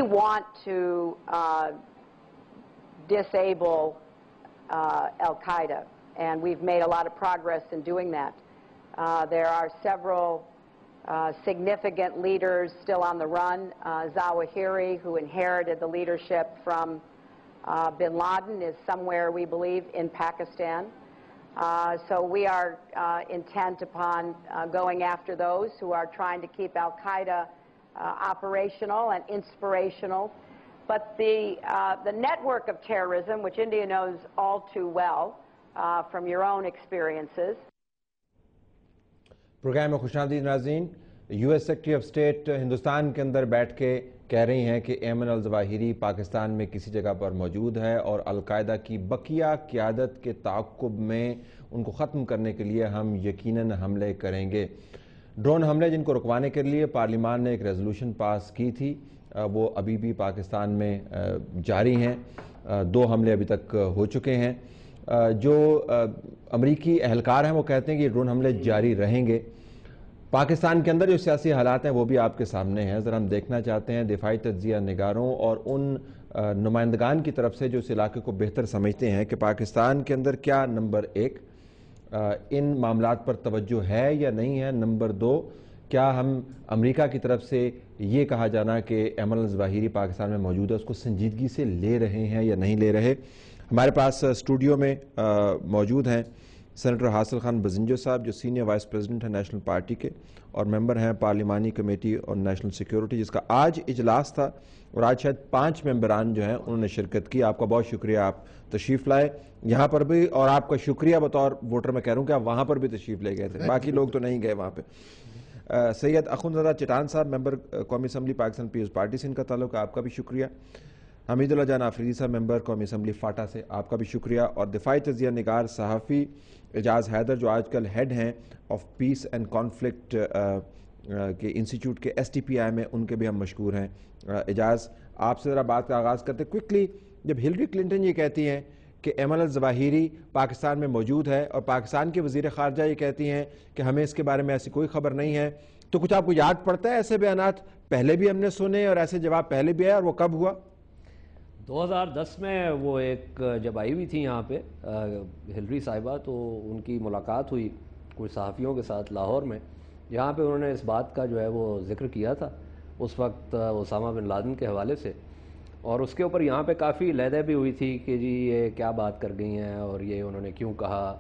want to disable Al-Qaeda, and we've made a lot of progress in doing that. There are several significant leaders still on the run. Zawahiri, who inherited the leadership from bin Laden, is somewhere, we believe, in Pakistan. So we are intent upon going after those who are trying to keep Al-Qaeda operational and inspirational. But the network of terrorism, which India knows all too well from your own experiences. پروگرام میں خوش آمدید ناظرین. US secretary of state Hindustan کے اندر بیٹھ کے کہہ رہی ہیں کہ ایمن الظواہری پاکستان میں کسی جگہ پر موجود ہے اور القاعدہ کی بقیہ قیادت کے تعاقب میں ان کو ختم کرنے کے لیے ہم یقیناً حملے کریں گے. ڈرون حملے جن کو رکوانے کے لیے پارلیمان نے ایک ریزولوشن پاس کی تھی وہ ابھی بھی پاکستان میں جاری ہیں. 2 حملے ابھی تک ہو چکے ہیں. جو امریکی اہلکار ہیں وہ کہتے ہیں کہ یہ ڈرون حملے جاری رہیں گے. پاکستان کے اندر جو سیاسی حالات ہیں وہ بھی آپ کے سامنے ہیں. ذرا ہم دیکھنا چاہتے ہیں دفاعی تجزیہ نگاروں اور ان نمائندگان کی طرف سے جو اس علاقے کو بہتر سمجھتے ہیں کہ پاکستان کے اندر کیا نمبر 1 ان معاملات پر توجہ ہے یا نہیں ہے. نمبر 2 کیا ہم امریکہ کی طرف سے یہ کہا جانا کہ ایمن الظواہری پاکستان میں موجود ہے اس کو سنجیدگی سے لے رہے ہیں یا نہیں لے رہے. ہمارے پاس اسٹوڈیو میں موجود ہیں سینیٹر حاصل خان بزنجو صاحب جو سینئر وائس پریزیڈنٹ ہیں نیشنل پارٹی کے اور ممبر ہیں پارلیمانی کمیٹی اور نیشنل سیکیورٹی جس کا آج اجلاس تھا اور آج شاید 5 ممبران جو ہیں انہوں نے شرکت کی. آپ کا بہت شکریہ, آپ تشریف لائے یہاں پر بھی, اور آپ کا شکریہ بطور ووٹر میں کہہ رہا ہوں کہ آپ وہاں پر بھی تشریف لے گئے تھے, باقی لوگ تو نہیں گئے وہاں پہ. سید اخوندزادہ چٹان صاحب ممبر قومی اسمبلی پاکستان پیپلز پارٹی سے ان کا تعلق ہے, آپ کا بھی شکریہ. حمید اللہ جان آفریدی صاحب ممبر قومی اسمبلی فاٹا سے, آپ کا بھی شکریہ. اور دفاعی تجزیہ نگار صحافی اعجاز حیدر جو آج کل ہیڈ ہیں آف پیس اینڈ کانفلکٹ کے انسٹیٹیوٹ کے STPI میں, ان کے بھی ہم مشکور ہیں. اعجاز آپ سے ذرا بات کا آغاز کرتے کوئکلی. جب ہلری کلنٹن یہ کہتی ہیں کہ ایمن الظواہری پاکستان میں موجود ہے اور پاکستان کے وزیر خارجہ یہ کہتی ہیں کہ ہمیں اس کے بارے میں ایسی کوئی خبر نہیں ہے, تو کچھ آپ کو یاد پڑتا ہے ایسے بیانات پہلے بھی ہم نے سنے اور ایسے جواب پہلے بھی آئے, اور وہ کب ہوا؟ 2010 میں وہ ایک جب آئی ہوئی تھی یہاں پہ ہلری صاحبہ, تو ان کی ملاقات ہوئی کچھ صحافیوں کے ساتھ لاہور میں, جہاں پہ انہوں نے اس بات کا جو ہے وہ ذکر کیا تھا اس وقت اسامہ بن لادن کے حوالے سے, اور اس کے اوپر یہاں پہ کافی لیدہ بھی ہوئی تھی کہ جی یہ کیا بات کر گئی ہیں اور یہ انہوں نے کیوں کہا.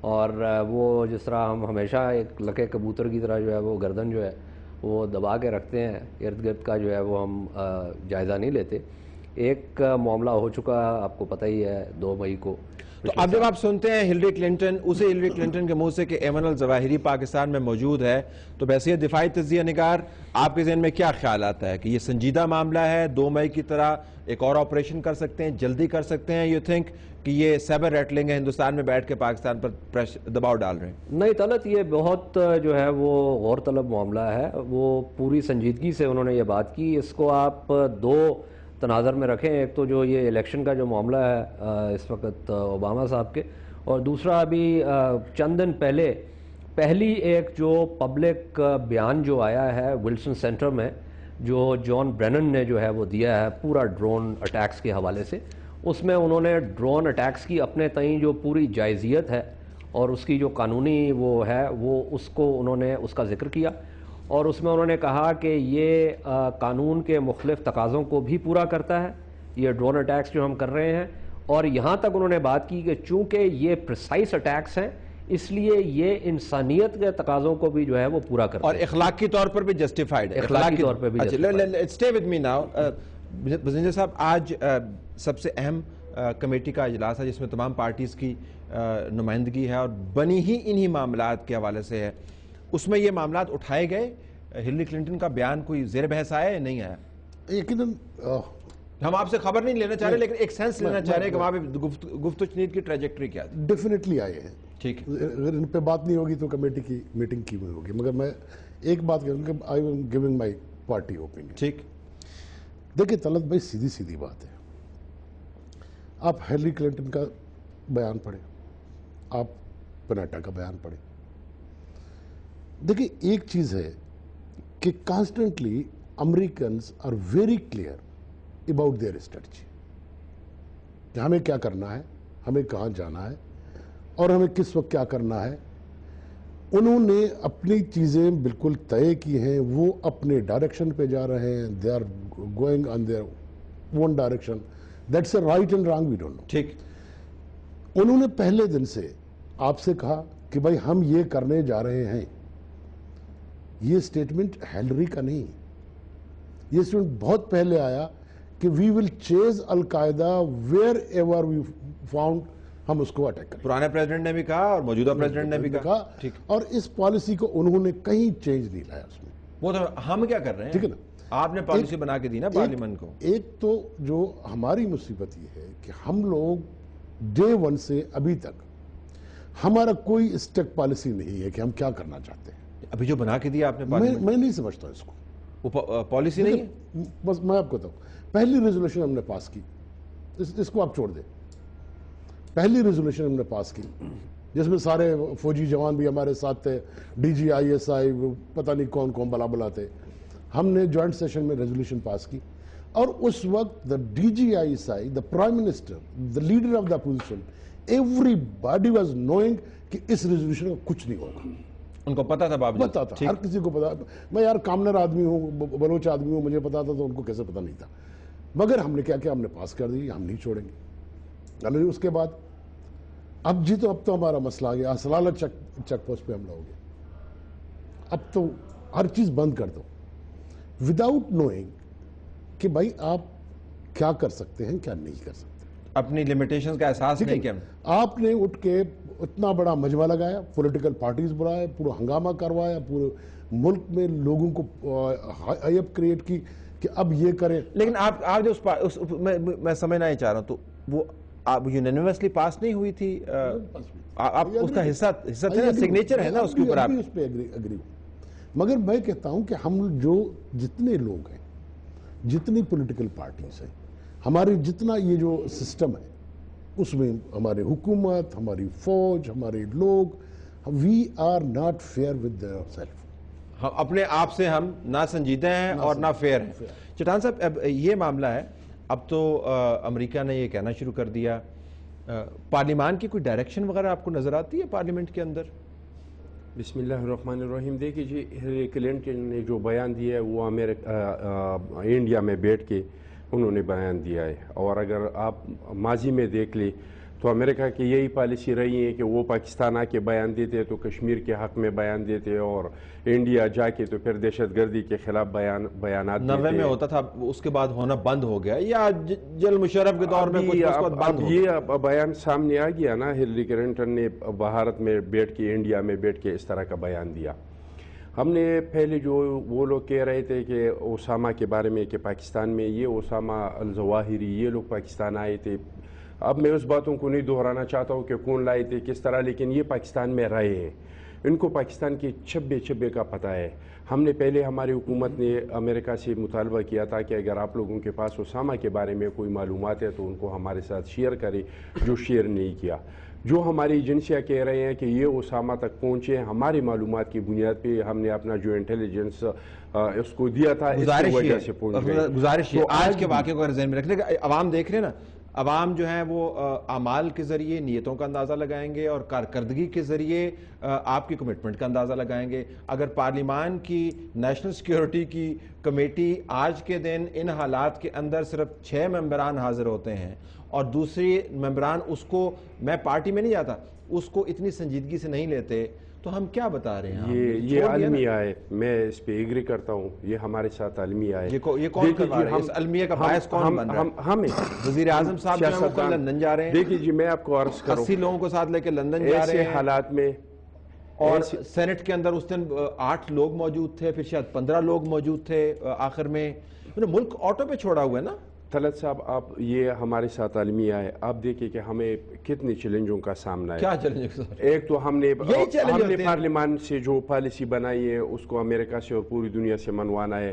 اور وہ جس طرح ہم ہمیشہ ایک لکے کبوتر کی طرح جو ہے وہ گردن جو ہے وہ دبا کے رکھتے ہیں, ارد گرد کا جو ہے وہ ہم جائزہ نہیں لیتے. ایک معاملہ ہو چکا آپ کو پتہ ہی ہے 2 مئی کو. تو اب جب آپ سنتے ہیں ہلری کلنٹن, اسے ہلری کلنٹن کے منہ سے کہ ایمن الظواہری پاکستان میں موجود ہے, تو ویسے دفاعی تجزیہ نگار آپ کے ذہن میں کیا خیال آتا ہے کہ یہ سنجیدہ معاملہ ہے, 2 مئی کی طرح ایک اور آپریشن کر سکتے ہیں, جلدی کر سکتے ہیں, یو تھنک کہ یہ سیبر ریٹلنگ ہے, ہندوستان میں بیٹھ کے پاکستان پر دباؤ ڈال رہے ہیں؟ نہیں طلعت, یہ بہت جو ہے وہ غور طلب معاملہ ہے. وہ پوری سنجیدگی سے انہوں نے یہ بات کی. اس کو آپ 2 تناظر میں رکھیں, ایک تو جو یہ الیکشن کا جو معاملہ ہے اس وقت اوباما صاحب کے, اور دوسرا ابھی چند دن پہلے پہلی ایک جو پبلک بیان جو آیا ہے ولسن سینٹر میں جو جان برینن نے جو ہے وہ دیا ہے پورا ڈرون اٹیکس کے حوالے سے. اس میں انہوں نے ڈرون اٹیکس کی اپنے تئیں جو پوری جائزیت ہے اور اس کی جو قانونی وہ ہے وہ اس کو انہوں نے اس کا ذکر کیا, اور اس میں انہوں نے کہا کہ یہ قانون کے مختلف تقاضوں کو بھی پورا کرتا ہے یہ ڈرون اٹیکس جو ہم کر رہے ہیں. اور یہاں تک انہوں نے بات کی کہ چونکہ یہ پریسائز اٹیکس ہیں اس لیے یہ انسانیت کے تقاضوں کو بھی جو ہے وہ پورا کرتا ہے اور اخلاقی طور پر بھی جسٹیفائیڈ ہے. اخلاقی طور پر بھی اسٹے ود می ناؤ. بزنجر صاحب, آج سب سے اہم کمیٹی کا اجلاس ہے جس میں تمام پارٹیز کی نمائندگی ہے اور بنی ہی انہی معاملات کے حوالے سے ہے. اس میں یہ معاملات اٹھائے گئے, ہلری کلنٹن کا بیان کوئی زیر بحث آیا یا نہیں آیا؟ یقیناً ہم آپ سے خبر نہیں لینا چاہ رہے لیکن ایک سینس لینا چاہ رہے ہیں کہ وہاں پہ گفت و شنید کی ٹریجیکٹری کیا تھی. ڈیفینیٹلی آئے ہیں, ٹھیک ہے, اگر ان پہ بات نہیں ہوگی تو کمیٹی کی میٹنگ کی ہوئی ہوگی. مگر میں ایک بات کہوں کہ I am giving my party opinion. ٹھیک, دیکھیں طلعت بھائی سیدھی بات ہے, آپ ہلری کلنٹن کا بیان پڑھیں, آپ پناٹا کا بیان پڑھیں. دیکھیں ایک چیز ہے کہ constantly Americans are very clear about their strategy کہ ہمیں کیا کرنا ہے, ہمیں کہاں جانا ہے اور ہمیں کس وقت کیا کرنا ہے. انہوں نے اپنی چیزیں بالکل طے کی ہیں, وہ اپنے ڈائریکشن پہ جا رہے ہیں, they are going on their own direction. That's a right and wrong, we don't know. ٹھیک. انہوں نے پہلے دن سے آپ سے کہا کہ بھائی ہم یہ کرنے جا رہے ہیں. یہ سٹیٹمنٹ ہیلری کا نہیں, یہ سٹیٹمنٹ بہت پہلے آیا کہ we will chase al Qaeda wherever we found, ہم اس کو اٹیک کریں. پرانے پریزیڈنٹ نے بھی کہا اور موجودہ پریزیڈنٹ نے بھی کہا. اور اس پالیسی کو انہوں نے کہیں چینج نہیں لایا اس میں. وہ تو ہم کیا کر رہے ہیں, ٹھیک ہے نا, آپ نے پالیسی بنا کے دی نا پارلیمنٹ کو. ایک تو جو ہماری مصیبت یہ ہے کہ ہم لوگ ڈے ون سے ابھی تک ہمارا کوئی اسٹیک پالیسی نہیں ہے کہ ہم کیا کرنا چاہتے ہیں. ابھی جو بنا کے دیا آپ نے پارلیمنٹ, میں نہیں سمجھتا اس کو, وہ پالیسی نہیں ہے. بس میں آپ کو بتاؤں, پہلی ریزولوشن ہم نے پاس کی, اس کو آپ چھوڑ دیں, پہلی ریزولوشن ہم نے پاس کی جس میں سارے فوجی جوان بھی ہمارے ساتھ تھے, ڈی جی آئی ایس آئی, پتہ نہیں کون کون بلا بلا تھے. ہم نے جوائنٹ سیشن میں ریزولوشن پاس کی اور اس وقت the D G I S I, the prime minister, the leader of the opposition, everybody was knowing کہ اس ریزولوشن کا کچھ نہیں ہوگا. ان کو پتا تھا, پتا تھا, ہر کسی کو پتا. میں یار کامنر آدمی ہوں, بلوچ آدمی ہوں, مجھے پتا تھا, تو ان کو کیسے پتا نہیں تھا. مگر ہم نے کیا کیا, ہم نے پاس کر دی, ہم نہیں چھوڑیں گے. اس کے بعد اب تو ہمارا مسئلہ آ گیا, اسلالہ چیک پوسٹ پہ حملہ ہو گیا. اب تو ہر چیز بند کر دو وداؤٹ نوئنگ کہ بھائی آپ کیا کر سکتے ہیں, کیا نہیں کر سکتے. اپنی لمیٹیشنز کا احساس نہیں کیا. آپ نے اٹھ کے اتنا بڑا مجمع لگایا, پولیٹیکل پارٹیز بلائے, پورا ہنگامہ کروایا, پورے ملک میں لوگوں کو ہائپ کریٹ کی کہ اب یہ کریں. لیکن آپ جو میں سمجھنا ہی چاہ رہا ہوں, تو وہ آپ یونینیمسلی پاس نہیں ہوئی تھی, آپ اس کا حصہ تھے نا, سگنیچر ہے نا اس کے اوپر. آپ اس پہ اگری. مگر میں کہتا ہوں کہ ہم جو جتنے لوگ ہیں, جتنی پولیٹیکل پارٹیز ہیں, ہماری جتنا یہ جو سسٹم ہے, اس میں ہمارے حکومت, ہماری فوج, ہمارے لوگ, we are not fair with self. اپنے آپ سے ہم نہ سنجیدہ ہیں اور نہ فیئر ہیں. چٹان صاحب, اب یہ معاملہ ہے, اب تو امریکہ نے یہ کہنا شروع کر دیا, پارلیمان کی کوئی ڈائریکشن وغیرہ آپ کو نظر آتی ہے پارلیمنٹ کے اندر؟ بسم اللہ الرحمن الرحیم. دیکھیے جی, ہیلری کلنٹن نے جو بیان دیا ہے وہ انڈیا میں بیٹھ کے انہوں نے بیان دیا ہے. اور اگر آپ ماضی میں دیکھ لیں تو امریکہ کی یہی پالیسی رہی ہے کہ وہ پاکستان آ کے بیان دیتے تو کشمیر کے حق میں بیان دیتے, اور انڈیا جا کے تو پھر دہشت گردی کے خلاف بیانات دیتے. 90 میں ہوتا تھا, اس کے بعد ہونا بند ہو گیا, یا جنرل مشرف کے دور میں کچھ بند ہو گیا. یہ بیان سامنے آ گیا نا, ہیلری کلنٹن نے بھارت میں بیٹھ کے, انڈیا میں بیٹھ کے اس طرح کا بیان دیا. ہم نے پہلے جو وہ لوگ کہہ رہے تھے کہ اسامہ کے بارے میں کہ پاکستان میں یہ اسامہ الظواہری, یہ لوگ پاکستان آئے تھے. اب میں اس باتوں کو نہیں دہرانا چاہتا ہوں کہ کون لائے تھے, کس طرح, لیکن یہ پاکستان میں رہے ہیں, ان کو پاکستان کے چبے کا پتہ ہے. ہم نے پہلے, ہماری حکومت نے امریکہ سے مطالبہ کیا تھا کہ اگر آپ لوگوں کے پاس اسامہ کے بارے میں کوئی معلومات ہے تو ان کو ہمارے ساتھ شیئر کرے, جو شیئر نہیں کیا. جو ہماری ایجنسیاں کہہ رہے ہیں کہ یہ اسامہ تک پہنچے, ہماری معلومات کی بنیاد پہ ہم نے اپنا جو انٹیلیجنس اس کو دیا تھا, اس کی وجہ سے پہنچ گئے. گزارش ہے آج کے واقعے کو ذہن میں رکھنے کا. عوام دیکھ رہے ہیں نا, عوام جو ہیں وہ اعمال کے ذریعے نیتوں کا اندازہ لگائیں گے اور کارکردگی کے ذریعے آپ کی کمٹمنٹ کا اندازہ لگائیں گے. اگر پارلیمان کی نیشنل سیکیورٹی کی کمیٹی آج کے دن ان حالات کے اندر صرف 6 ممبران حاضر ہوتے ہیں اور دوسری ممبران اس کو, میں پارٹی میں نہیں جاتا, اس کو اتنی سنجیدگی سے نہیں لیتے, تو ہم کیا بتا رہے ہیں؟ یہ المیہ ہے, میں اس پہ ایگری کرتا ہوں, یہ ہمارے ساتھ المیہ ہے. یہ کون کروا رہے ہیں اس المیہ کا باعث کون بن رہا ہے؟ ہمیں وزیر اعظم صاحب جو ہیں وہ لندن جا رہے ہیں. دیکھیے جی, میں آپ کو عرض کروں, 80 لوگوں کو ساتھ لے کے لندن جا رہے ہیں ایسے حالات میں, اور سینٹ کے اندر اس دن 8 لوگ موجود تھے, پھر شاید 15 لوگ موجود تھے آخر میں. ملک آٹو پہ چھوڑا ہوا ہے نا. طلعت صاحب, آپ یہ ہمارے ساتھ المیہ ہے, آپ دیکھیں کہ ہمیں کتنے چیلنجوں کا سامنا ہے. کیا چیلنج؟ ایک تو ہم نے پارلیمان سے جو پالیسی بنائی ہے اس کو امریکہ سے اور پوری دنیا سے منوانا ہے.